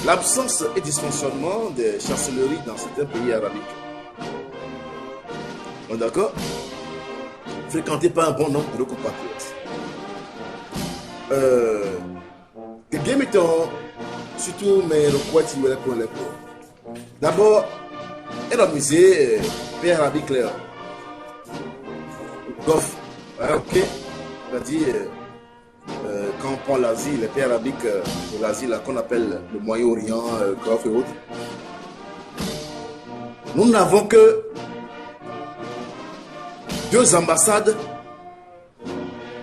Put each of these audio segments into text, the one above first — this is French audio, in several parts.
l'absence et dysfonctionnement des chancelleries dans certains pays arabiques. D'accord? Fréquenté par un bon nombre de nos compatriotes. Que bien mettons, surtout mes recours qui veulent pour les pauvres. D'abord, elle a musée, pays arabique clair. Golfe. Ok. On a dit, quand on prend l'Asie, les pays arabiques de l'Asie, qu'on appelle le Moyen-Orient, Golfe et autres, nous n'avons que 2 ambassades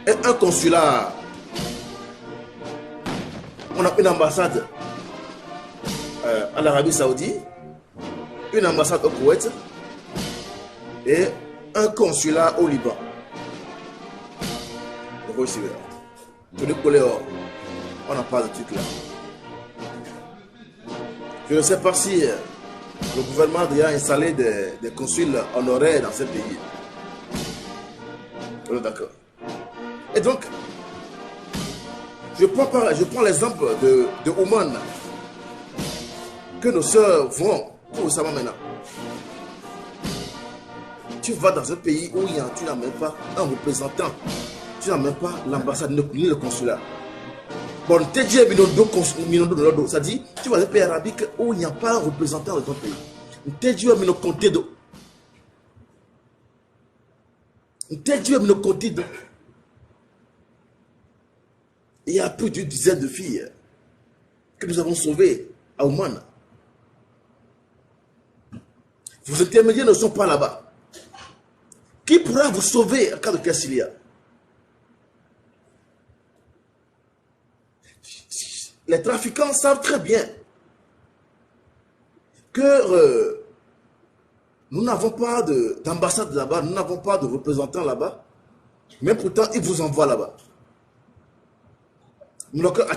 et un consulat. On a une ambassade à l'Arabie Saoudite, une ambassade au Koweït et un consulat au Liban. On n'a pas de truc là. Je ne sais pas si le gouvernement a déjà installé des consuls honoraires dans ce pays. D'accord. Et donc, je prends l'exemple de Oman, que nos soeurs vont tout récemment maintenant. Tu vas dans un pays où tu n'as même pas un représentant, tu n'as même pas l'ambassade ni le consulat. Bon, ça dit, tu vas dans un pays arabique où il n'y a pas un représentant de ton pays. Il y a plus d'une dizaine de filles que nous avons sauvées à Oman. Vos intermédiaires ne sont pas là-bas. Qui pourra vous sauver en cas de Cassilia? Les trafiquants savent très bien que nous n'avons pas d'ambassade là-bas, nous n'avons pas de représentants là-bas, mais pourtant ils vous envoient là-bas. Maintenant,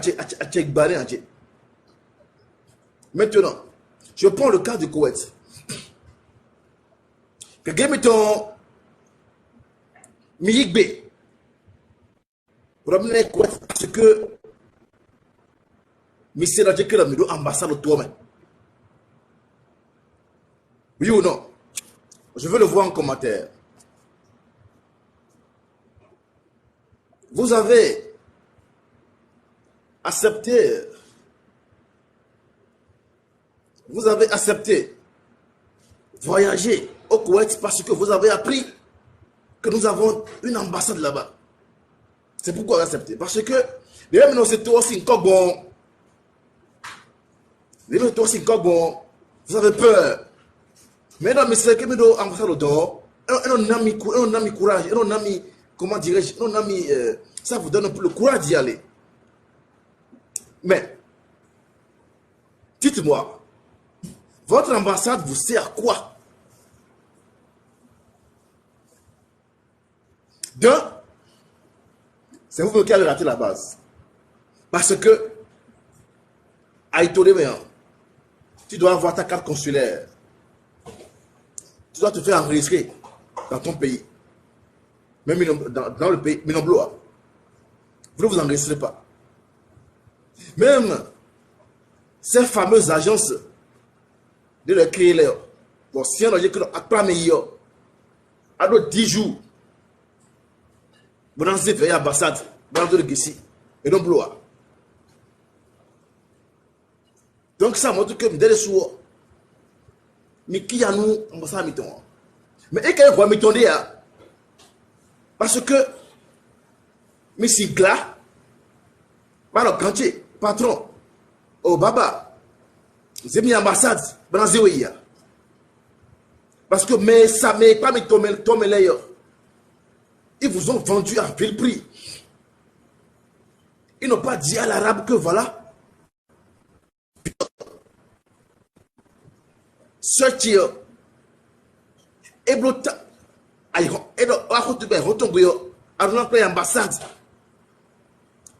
je prends le cas du Koweït. Miyigbe, pour amener Koweït, parce que Monsieur Radjeke Ramido, ambassade toi-même. Oui ou non? Je veux le voir en commentaire. Vous avez accepté voyager au Koweït parce que vous avez appris que nous avons une ambassade là-bas. C'est pourquoi vous acceptez. Parce que vous avez peur. Mais dans mes secrets, ambassade d'or, un ami courage, un ami, comment dirais-je, un ami, ça vous donne un peu le courage d'y aller. Mais, dites-moi, votre ambassade vous sert à quoi? D'un, c'est vous qui avez raté la base. Parce que, à Itolé, tu dois avoir ta carte consulaire. Tu dois te faire enregistrer dans ton pays. Même dans le pays, Minobloa. Vous ne vous enregistrez pas. Même ces fameuses agences de leur créer là. Bon, si on a dit que après meilleur, à 10 jours, vous n'avez pas l'ambassade, vous n'avez pas ici, et non bloa. Donc ça montre que dès le soir, mais qui a nous ambassade miton. Mais et quand vous miton là, parce que mais si glas, par le cantier, patron, oh baba, j'ai mis ambassade, dans Zéouia. Parce que mais ça mais pas mis tomber là. Ils vous ont vendu à vil prix. Ils n'ont pas dit à l'arabe que voilà. Ce qui est bloqué. Et ambassade.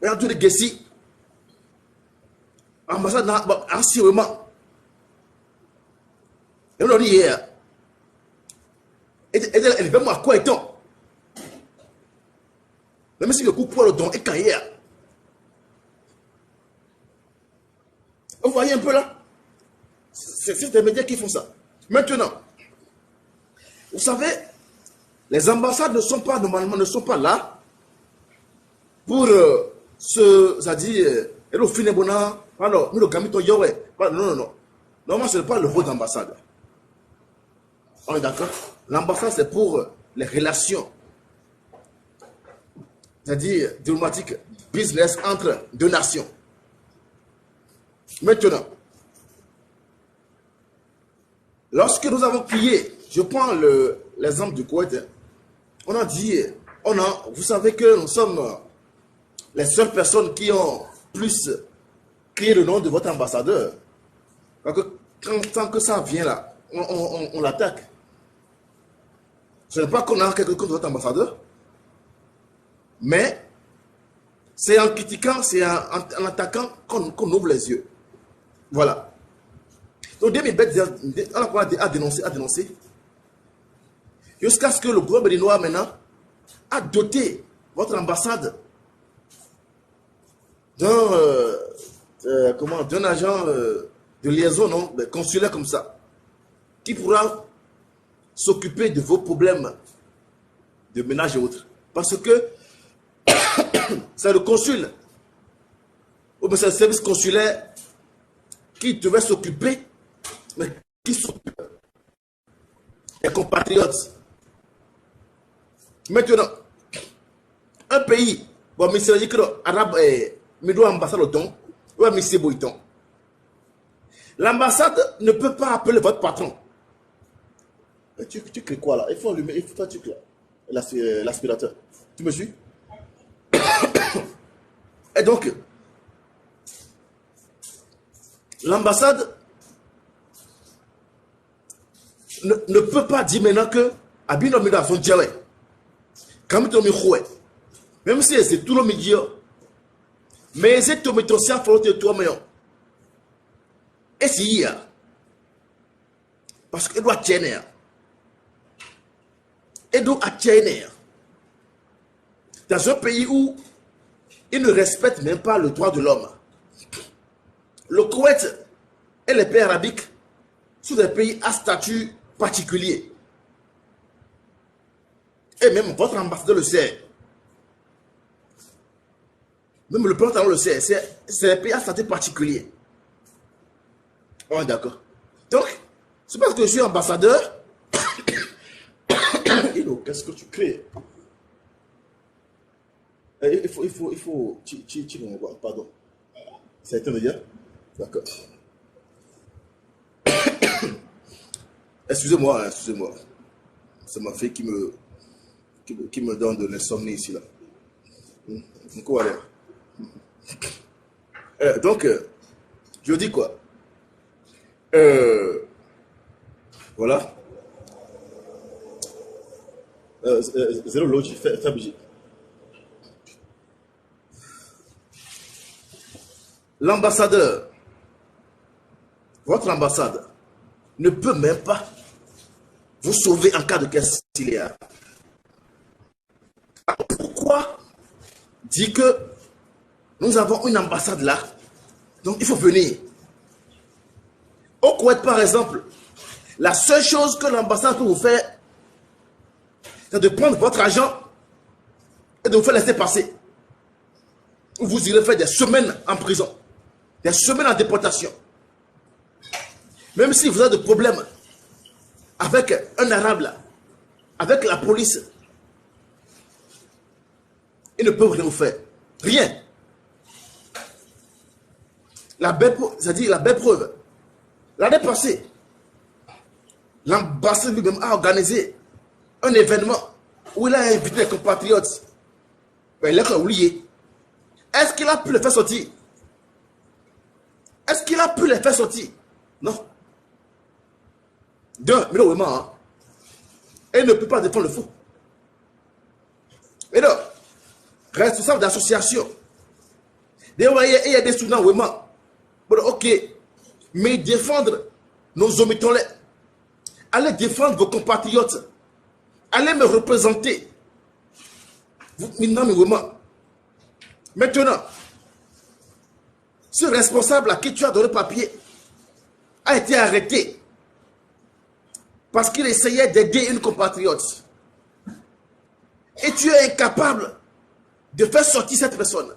Regardez les Gessi. Ambassade assurément. Et on dit hier. Elle veut moi quoi étant. Même si le coup pour le don est carrière. Vous voyez un peu là? C'est des médias qui font ça. Maintenant, vous savez, les ambassades ne sont pas, normalement, ne sont pas là pour c'est-à-dire, le finébona, alors, nous le gamito yowe. Non, non, non. Normalement, ce n'est pas le rôle d'ambassade. On est d'accord? L'ambassade, c'est pour les relations, c'est-à-dire diplomatiques, business entre deux nations. Maintenant, lorsque nous avons crié, je prends l'exemple du Koweït, on a dit, vous savez que nous sommes les seules personnes qui ont plus crié le nom de votre ambassadeur. Tant que ça vient là, on l'attaque. Ce n'est pas qu'on a quelque chose contre votre ambassadeur, mais c'est en critiquant, c'est en attaquant qu'on ouvre les yeux. Voilà. Donc, on a dénoncé, jusqu'à ce que le gouvernement béninois maintenant a doté votre ambassade d'un agent de liaison consulaire comme ça, qui pourra s'occuper de vos problèmes de ménage et autres. Parce que c'est le consul, ou bien c'est le service consulaire qui devait s'occuper, mais qui s'occupe des compatriotes. Maintenant, un pays, bon, mais c'est que l'arabe est, mais doit ambassade au ton, ou mais c'est boiton. L'ambassade ne peut pas appeler votre patron. Tu crées quoi là? Il faut allumer, il faut faire l'aspirateur. Tu me suis? Et donc, l'ambassade ne peut pas dire maintenant que Abinomi a son diarrhée. Même si c'est tout le milieu, mais c'est tout le monde. Et si il y a, parce qu'il doit tenir. Et donc à tenir. Dans un pays où ils ne respectent même pas le droit de l'homme. Le Koweït et les pays arabiques sont des pays à statut particulier. Et même votre ambassadeur le sait. Même le président le sait. C'est des pays à statut particulier. On est d'accord. Donc, c'est parce que je suis ambassadeur. Qu'est-ce que tu crées? Il faut. Pardon. Ça a été déjà? D'accord. Excusez-moi, excusez-moi. C'est ma fille qui me donne de l'insomnie ici là. Donc, je dis quoi? Voilà. Zéro logis, Fabji. L'ambassadeur, votre ambassade, ne peut même pas vous sauver en cas de crise s'il y a. Pourquoi dit que nous avons une ambassade là, donc il faut venir. Au Koweït, par exemple, la seule chose que l'ambassade peut vous faire, c'est de prendre votre argent et de vous faire laisser passer. Vous irez faire des semaines en prison, des semaines en déportation. Même si vous avez des problèmes avec un arabe là, avec la police, ils ne peuvent rien vous faire. Rien. C'est-à-dire la belle preuve. L'année passée, l'ambassade lui-même a organisé un événement où il a invité les compatriotes. Mais il a oublié. Est-ce qu'il a pu les faire sortir? Est-ce qu'il a pu les faire sortir? Non. D'un, mais non, vraiment, hein. Et il ne peut pas défendre le faux. Et donc, responsable d'association. Il y a des students, vraiment. Bon, ok. Mais défendre nos omitons, allez défendre vos compatriotes. Allez me représenter. Vous, maintenant, mais vraiment. Maintenant, Ce responsable à qui tu as donné papier a été arrêté parce qu'il essayait d'aider une compatriote. Et tu es incapable de faire sortir cette personne.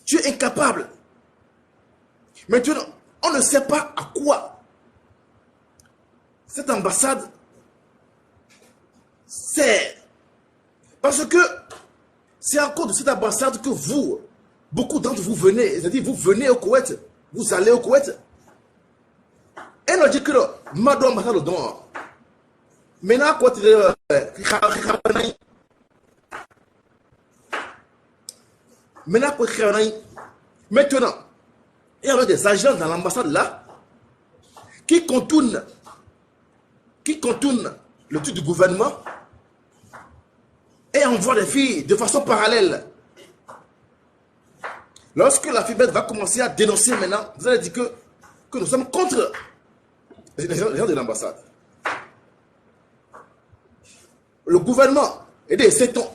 Tu es incapable. Maintenant, on ne sait pas à quoi cette ambassade sert. Parce que c'est à cause de cette ambassade que vous, beaucoup d'entre vous venez. C'est-à-dire, vous venez au Koweït, vous allez au Koweït. Et on dit que Mado ambassade don. Maintenant, quoi tu maintenant, il y a des agents dans l'ambassade là qui contournent le truc du gouvernement et envoient les filles de façon parallèle. Lorsque la FIBET va commencer à dénoncer maintenant, vous allez dire que nous sommes contre les gens de l'ambassade. Le gouvernement est des sétons.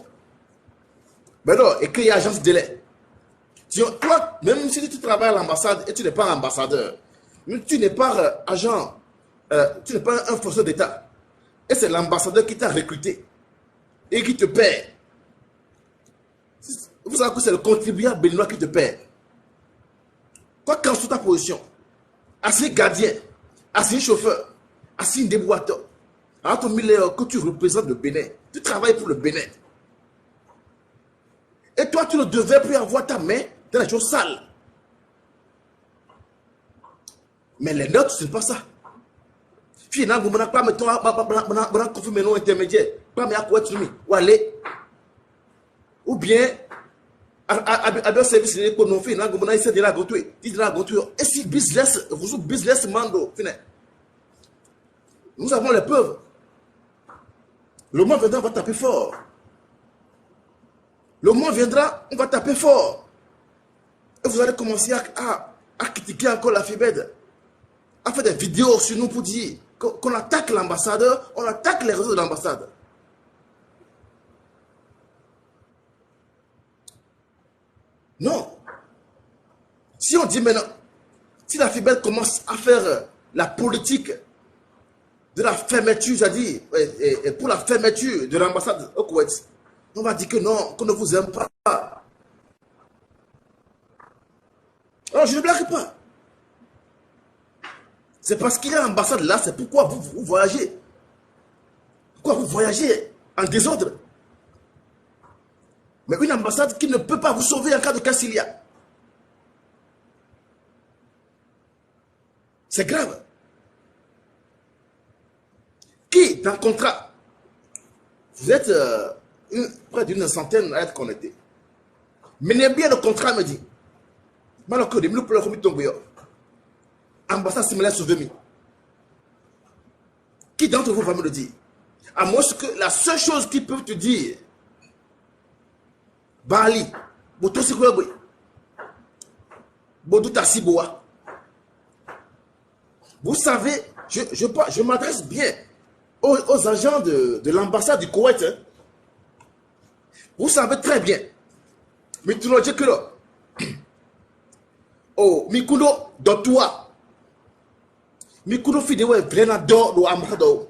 Mais non, et qu'il y a agence de délai. Toi, même si tu travailles à l'ambassade et tu n'es pas ambassadeur, tu n'es pas agent, tu n'es pas un forceur d'État. Et c'est l'ambassadeur qui t'a recruté et qui te paie. Vous savez que c'est le contribuable béninois qui te paie. Quoi qu'en soit ta position, assis gardien, assis chauffeur, assis déboîteur, à ton milieu que tu représentes le Bénin, tu travailles pour le Bénin. Et toi, tu ne devais plus avoir ta main dans les choses sales. Mais les notes, ce n'est pas ça. Finalement, vous n'avez pas confirmé non intermédiaire. Pas mais à quoi tu ou aller. Ou bien, à un service économique, finalement, vous avez de la gontouille. Et si business, vous êtes business mando, nous avons les preuves. Le mois viendra, on va taper fort. Le mois viendra, on va taper fort. Et vous allez commencer à critiquer encore la FIBED, à faire des vidéos sur nous pour dire qu'on attaque l'ambassadeur, on attaque les réseaux de l'ambassade. Non. Si on dit maintenant, si la FIBED commence à faire la politique de la fermeture, c'est-à-dire pour la fermeture de l'ambassade au Koweït, on va dire que non, qu'on ne vous aime pas. Alors, je ne blague pas. C'est parce qu'il y a l'ambassade là, c'est pourquoi vous voyagez. Pourquoi vous voyagez en désordre. Mais une ambassade qui ne peut pas vous sauver en cas de cas s'il y a. C'est grave. Qui, dans le contrat, vous êtes près d'une centaine à être connectés. Menez bien le contrat, me dit. Malheureusement, nous pouvons le tomber. Ambassade similaire sauvé. Qui d'entre vous va me le dire? À moins que la seule chose qu'ils peuvent te dire, Bali, Boto Sikwebwe, Bodo Tassiboa. Vous savez, je m'adresse bien aux agents de l'ambassade du Koweït. Hein. Vous savez très bien. Mais tu l'as dit que là. Oh, Mikudo, Dotua. Mikudo Fidewe, Grenado, do Amado.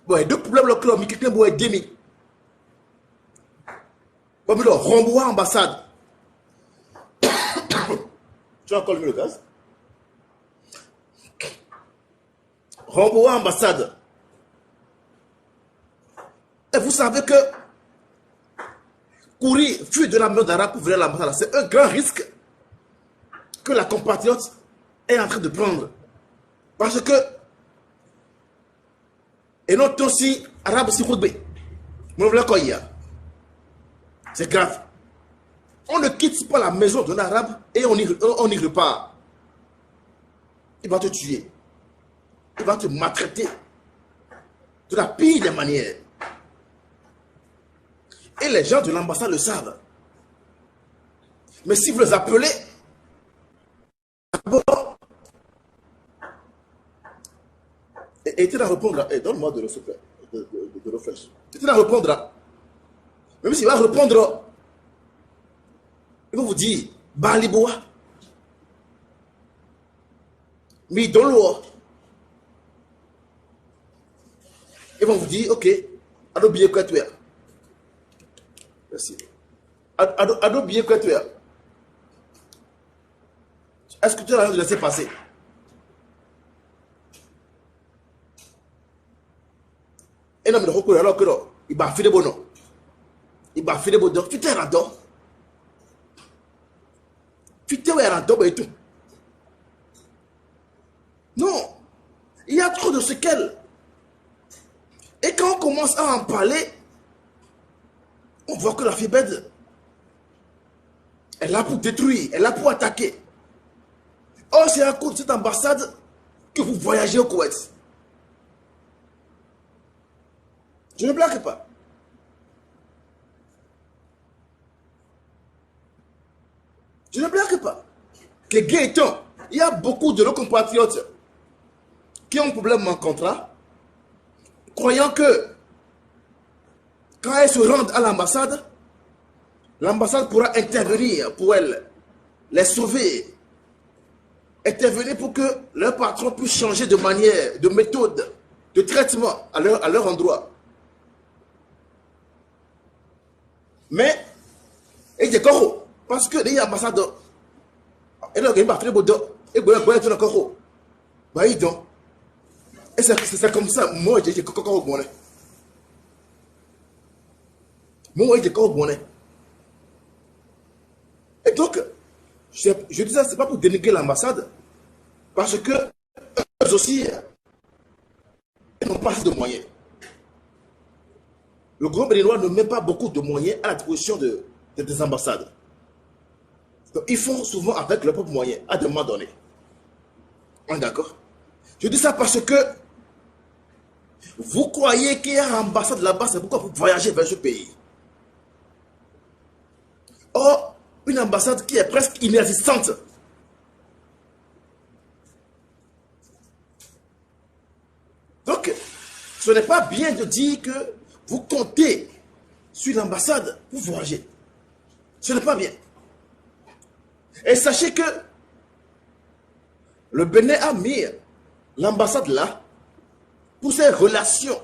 Bon, deux problèmes, le club, Mikikne, Boé, Demi. Bon, mais là, Romboa, ambassade. Tu as encore le gaz? Romboa, ambassade. Et vous savez que courir, fuir de la main d'Arabe pour venir à l'ambassade, c'est un grand risque que la compatriote est en train de prendre. Parce que, et notre aussi, arabe si roubé, c'est grave. On ne quitte pas la maison d'un arabe et on y repart. Il va te tuer. Il va te maltraiter de la pire des manières. Et les gens de l'ambassade le savent. Mais si vous les appelez, d'abord, et tu vas répondre, donne-moi de le souffler, de le faire. Tu vas répondre, Même s'il va répondre, il va vous dire, Baliboa. Mais dans l'eau, ils vont vous dire, ok, ado bien quoi tu es. Merci. Ado bien quoi tu es. Est-ce que tu as l'air de laisser passer? Et non, mais alors que non, il va faire des bons noms. Il va faire des bons noms. Tu t'es rendu. Tu t'es rendu et tout. Non, il y a trop de séquelles. Et quand on commence à en parler, on voit que la FIBED, elle est là pour détruire, elle est là pour attaquer. Or, c'est à cause de cette ambassade que vous voyagez au Koweït. Je ne blague pas. Je ne blague pas. Que Gaëtan, il y a beaucoup de nos compatriotes qui ont un problème en contrat, croyant que quand elles se rendent à l'ambassade, l'ambassade pourra intervenir pour elles, les sauver, intervenir pour que leur patron puisse changer de manière, de méthode, de traitement à leur endroit. Mais, il dit quoi? Parce que les ambassadeurs, et là, il va faire des bodos, et il va faire des bodos. Bah, il dit, et c'est comme ça, moi, j'ai quoi au bonnet. Moi, j'ai quoi au bonnet. Et donc, je dis ça, c'est pas pour dénigrer l'ambassade, parce que eux aussi, ils n'ont pas assez de moyens. Le gouvernement béninois ne met pas beaucoup de moyens à la disposition des ambassades. Donc, ils font souvent avec leurs propres moyens, à un moment donné. On est d'accord? Je dis ça parce que vous croyez qu'il y a une ambassade là-bas, c'est pourquoi vous voyagez vers ce pays. Or, une ambassade qui est presque inexistante. Donc, ce n'est pas bien de dire que vous comptez sur l'ambassade pour voyager. Ce n'est pas bien. Et sachez que le Bénin a mis l'ambassade là pour ses relations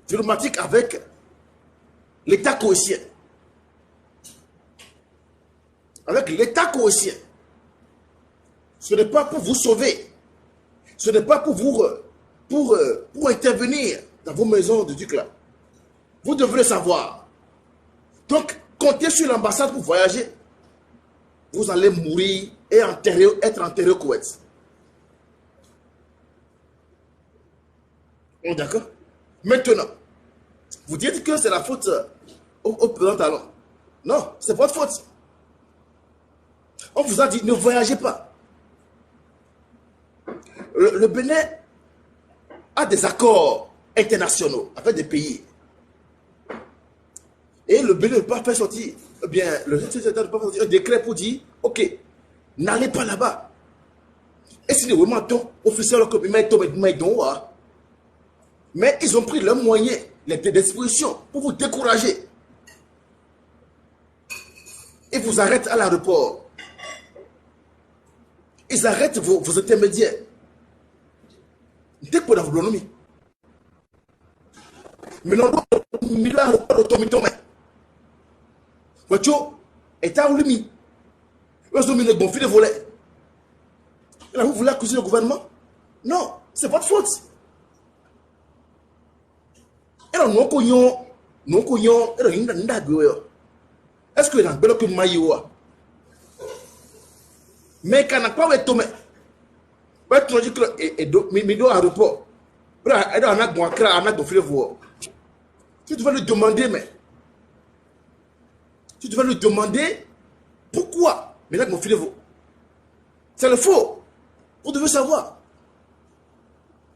diplomatiques avec l'État koweïtien. Avec l'État koweïtien. Ce n'est pas pour vous sauver. Ce n'est pas pour vous pour intervenir dans vos maisons de duc là. Vous devrez savoir. Donc, comptez sur l'ambassade pour voyager. Vous allez mourir et être enterré au Koweït. D'accord? Maintenant, vous dites que c'est la faute au président Talon. Non, c'est votre faute. On vous a dit, ne voyagez pas. Le Bénin a des accords internationaux avec des pays. Et le Bénin ne peut pas faire sortir, eh bien, le ne peut pas faire sortir un décret pour dire, ok, n'allez pas là-bas. Et si vraiment officiel comme mais ils ont pris leurs moyens, les dispositions pour vous décourager. Ils vous arrêtent à l'aéroport. Ils arrêtent vos intermédiaires. Dès que vous avez l'autonomie. Mais non, il a l'autonomie. Voiture est à l'autonomie. Vous avez bon fil de volet. Vous voulez accuser le gouvernement? Non, c'est votre faute. Et là, nous connaissons, est-ce que vous avez que maïwa? Mais quand on n'a pas de tomé, mais il un repos. Tu devais lui demander, mais tu devais lui demander pourquoi. Mais là, mon filet vous. C'est le faux. Vous devez savoir.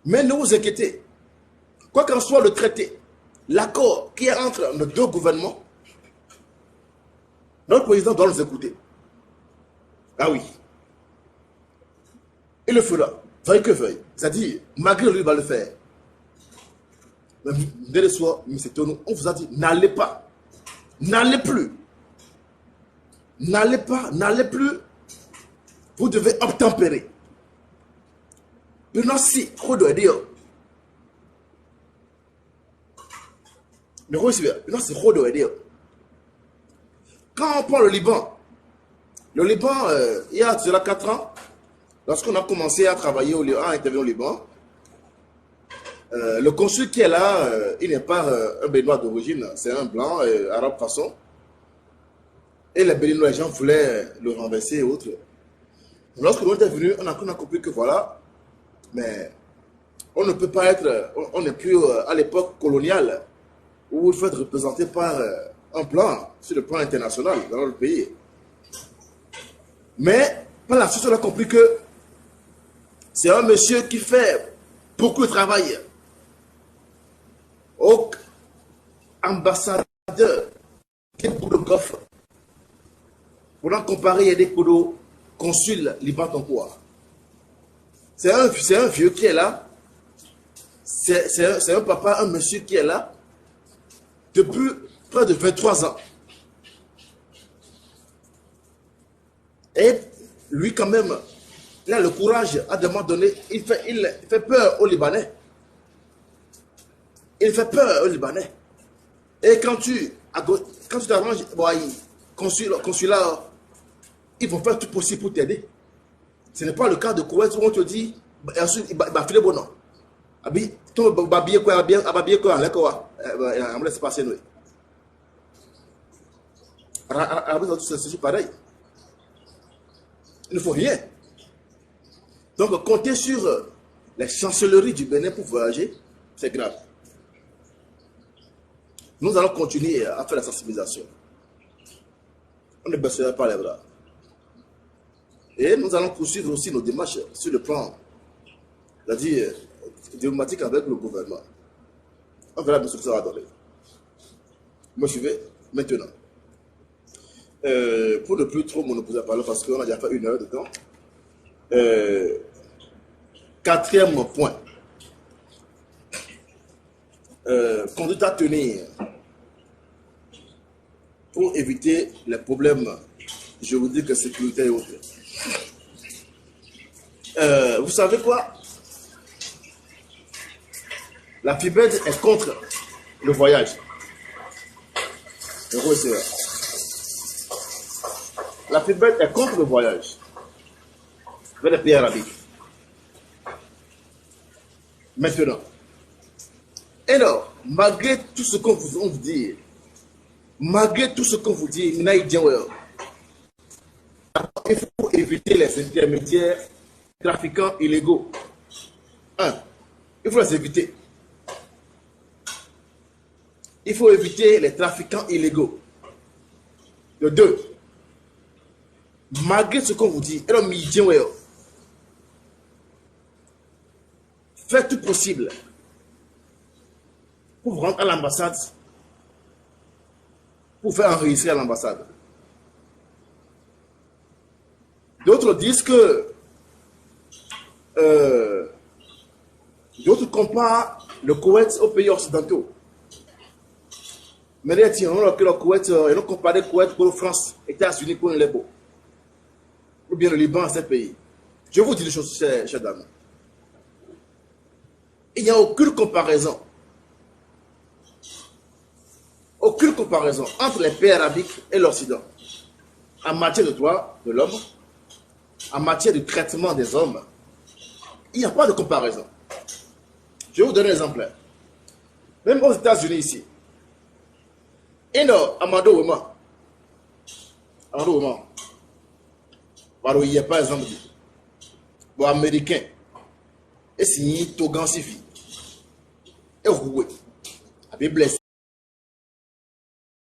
Mais ne vous inquiétez. Quoi qu'en soit le traité, l'accord qui est entre nos deux gouvernements, notre président doit nous écouter. Ah oui. Il le fera, veuille que veuille. C'est-à-dire, malgré lui, il va le faire. Dès le soir, M. Tono, on vous a dit, n'allez pas. N'allez plus. N'allez pas, n'allez plus. Vous devez obtempérer. Maintenant, si, quoi doit dire? Mais maintenant, c'est quoi doit dire? Quand on prend le Liban, il y a cela 4 ans, lorsqu'on a commencé à travailler au Liban, à intervenir au Liban, le consul qui est là, il n'est pas un Béninois d'origine, c'est un blanc, arabe façon. Et les Béninois, les gens voulaient le renverser et autres. Lorsque nous sommes venus, on a compris que voilà, mais on ne peut pas être, on n'est plus à l'époque coloniale où il faut être représenté par un plan sur le plan international dans notre pays. Mais par la suite, on a compris que c'est un monsieur qui fait beaucoup de travail. Au ambassadeur qui est pour le coffre. Pour en comparer, il y a des codos consul Liban Tonkoa. C'est un vieux qui est là. C'est un papa, un monsieur qui est là depuis près de 23 ans. Et lui, quand même, il a le courage à un moment donné, il fait peur aux Libanais. Il fait peur aux Libanais. Et quand tu t'arranges, consulat, ils vont faire tout possible pour t'aider. Ce n'est pas le cas de Koweït où on te dit, ensuite, il va filer bon nom. C'est pareil. Il ne faut rien. Donc, compter sur les chancelleries du Bénin pour voyager, c'est grave. Nous allons continuer à faire la sensibilisation. On ne baissera pas les bras. Et nous allons poursuivre aussi nos démarches sur le plan, c'est-à-dire diplomatique avec le gouvernement. On verra bien ce que ça va donner. Vous me suivez? Maintenant. Pour ne plus trop monopoliser la parole, parce qu'on a déjà fait 1 heure de temps. 4e point. Conduite à tenir pour éviter les problèmes juridiques de sécurité et autres. Vous savez quoi? La FIBED est contre le voyage. La FIBED est contre le voyage vers les pays arabiques. Maintenant. Et alors, malgré tout ce qu'on vous dit, il faut éviter les intermédiaires trafiquants illégaux. 1. Il faut les éviter. Il faut éviter les trafiquants illégaux. Le 2. Malgré ce qu'on vous dit, faites tout possible pour vous rendre à l'ambassade, pour faire enregistrer à l'ambassade. D'autres disent que d'autres comparent le Koweït aux pays occidentaux. Mais ils ont que le Koweït, ils ont comparé le Koweït pour la France, États-Unis pour les beaux. Ou bien le Liban, ces pays. Je vous dis des choses, chers dames. Il n'y a aucune comparaison. Aucune comparaison entre les pays arabiques et l'Occident. En matière de droits de l'homme, en matière de traitement des hommes, il n'y a pas de comparaison. Je vais vous donner un exemple. Même aux États-Unis ici, Amadou Wema, il n'y a pas exemple bon américain, et si Togan Sifi, et Roué, a bien blessé.